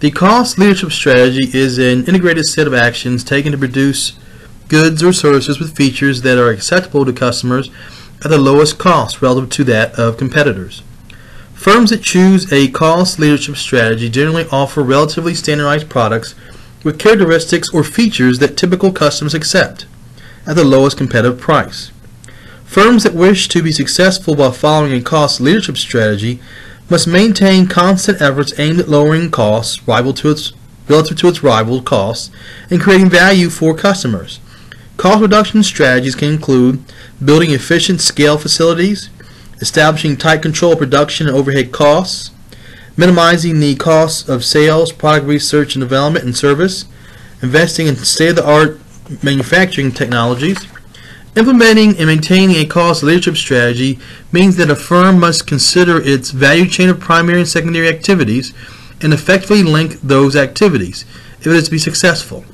The cost leadership strategy is an integrated set of actions taken to produce goods or services with features that are acceptable to customers at the lowest cost relative to that of competitors. Firms that choose a cost leadership strategy generally offer relatively standardized products with characteristics or features that typical customers accept at the lowest competitive price. Firms that wish to be successful while following a cost leadership strategy must maintain constant efforts aimed at lowering costs relative to its rival costs and creating value for customers. Cost reduction strategies can include building efficient scale facilities, establishing tight control of production and overhead costs, minimizing the costs of sales, product research and development and service, investing in state-of-the-art manufacturing technologies. Implementing and maintaining a cost leadership strategy means that a firm must consider its value chain of primary and secondary activities and effectively link those activities if it is to be successful.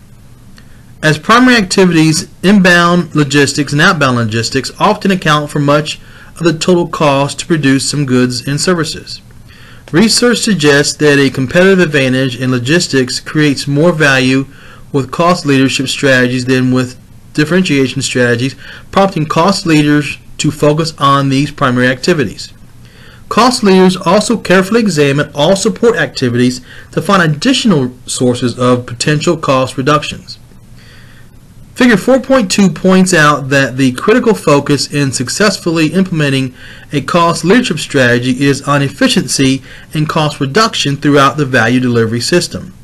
As primary activities, inbound logistics and outbound logistics often account for much of the total cost to produce some goods and services. Research suggests that a competitive advantage in logistics creates more value with cost leadership strategies than with differentiation strategies, prompting cost leaders to focus on these primary activities. Cost leaders also carefully examine all support activities to find additional sources of potential cost reductions. Figure 4.2 points out that the critical focus in successfully implementing a cost leadership strategy is on efficiency and cost reduction throughout the value delivery system.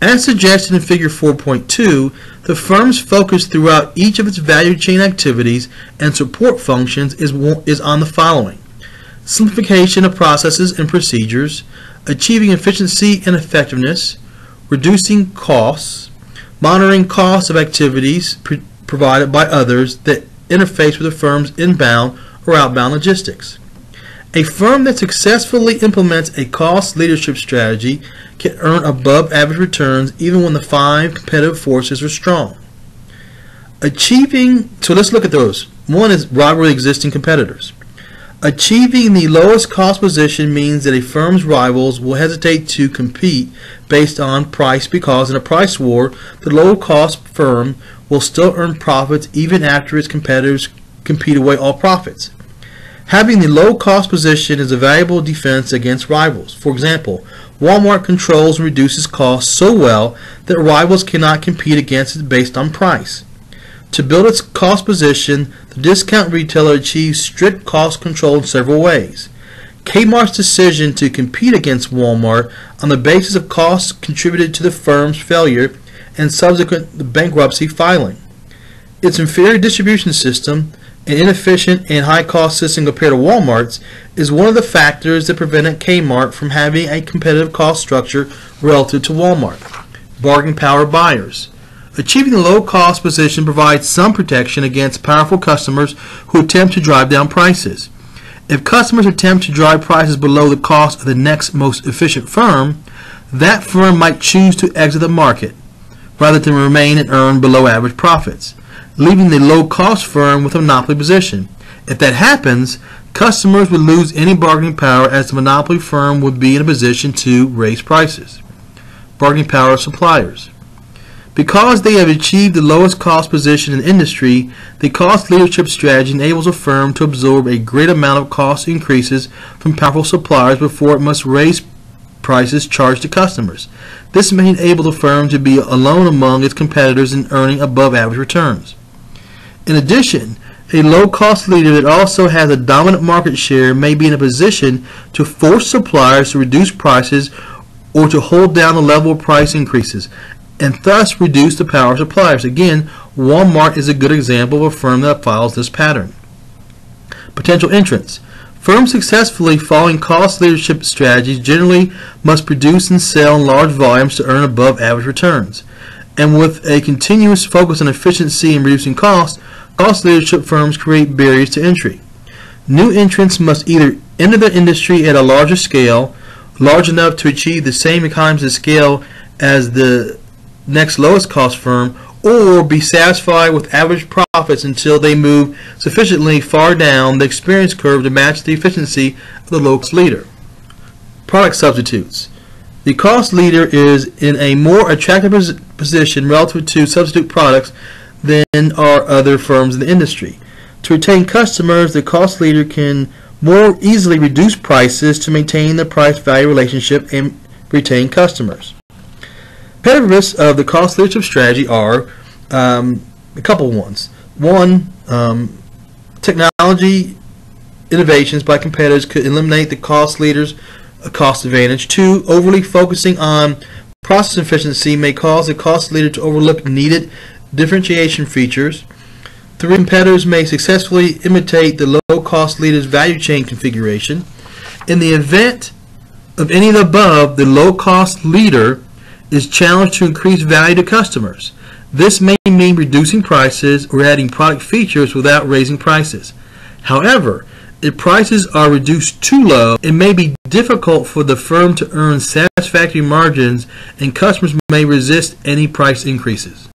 As suggested in Figure 4.2, the firm's focus throughout each of its value chain activities and support functions is on the following: simplification of processes and procedures, achieving efficiency and effectiveness, reducing costs, monitoring costs of activities provided by others that interface with the firm's inbound or outbound logistics. A firm that successfully implements a cost leadership strategy can earn above average returns even when the five competitive forces are strong. So let's look at those. One is rivalry with existing competitors. Achieving the lowest cost position means that a firm's rivals will hesitate to compete based on price because in a price war, the low-cost firm will still earn profits even after its competitors compete away all profits. Having the low-cost position is a valuable defense against rivals. For example, Walmart controls and reduces costs so well that rivals cannot compete against it based on price. To build its cost position, the discount retailer achieves strict cost control in several ways. Kmart's decision to compete against Walmart on the basis of costs contributed to the firm's failure and subsequent bankruptcy filing. Its inferior distribution system, an inefficient and high-cost system compared to Walmart's, is one of the factors that prevented Kmart from having a competitive cost structure relative to Walmart. Bargaining power buyers. Achieving the low-cost position provides some protection against powerful customers who attempt to drive down prices. If customers attempt to drive prices below the cost of the next most efficient firm, that firm might choose to exit the market rather than remain and earn below average profits, leaving the low-cost firm with a monopoly position. If that happens, customers would lose any bargaining power as the monopoly firm would be in a position to raise prices. Bargaining power of suppliers. Because they have achieved the lowest cost position in the industry, the cost leadership strategy enables a firm to absorb a great amount of cost increases from powerful suppliers before it must raise prices charged to customers. This may enable the firm to be alone among its competitors in earning above average returns. In addition, a low-cost leader that also has a dominant market share may be in a position to force suppliers to reduce prices or to hold down the level of price increases, and thus reduce the power of suppliers. Again, Walmart is a good example of a firm that follows this pattern. Potential entrants. Firms successfully following cost leadership strategies generally must produce and sell in large volumes to earn above average returns. And with a continuous focus on efficiency and reducing costs, cost leadership firms create barriers to entry. New entrants must either enter the industry at a larger scale, large enough to achieve the same economies of scale as the next lowest cost firm, or be satisfied with average profits until they move sufficiently far down the experience curve to match the efficiency of the low-cost leader. Product substitutes. the cost leader is in a more attractive position relative to substitute products than are other firms in the industry. To retain customers, the cost leader can more easily reduce prices to maintain the price-value relationship and retain customers. Competitiveness of the cost leadership strategy are a couple ones. One, technology innovations by competitors could eliminate the cost leader's cost advantage. Two, overly focusing on process efficiency may cause the cost leader to overlook needed differentiation features. Three, competitors may successfully imitate the low-cost leader's value chain configuration. In the event of any of the above, the low-cost leader is challenged to increase value to customers. This may mean reducing prices or adding product features without raising prices. However, if prices are reduced too low, it may be difficult for the firm to earn satisfactory margins, and customers may resist any price increases.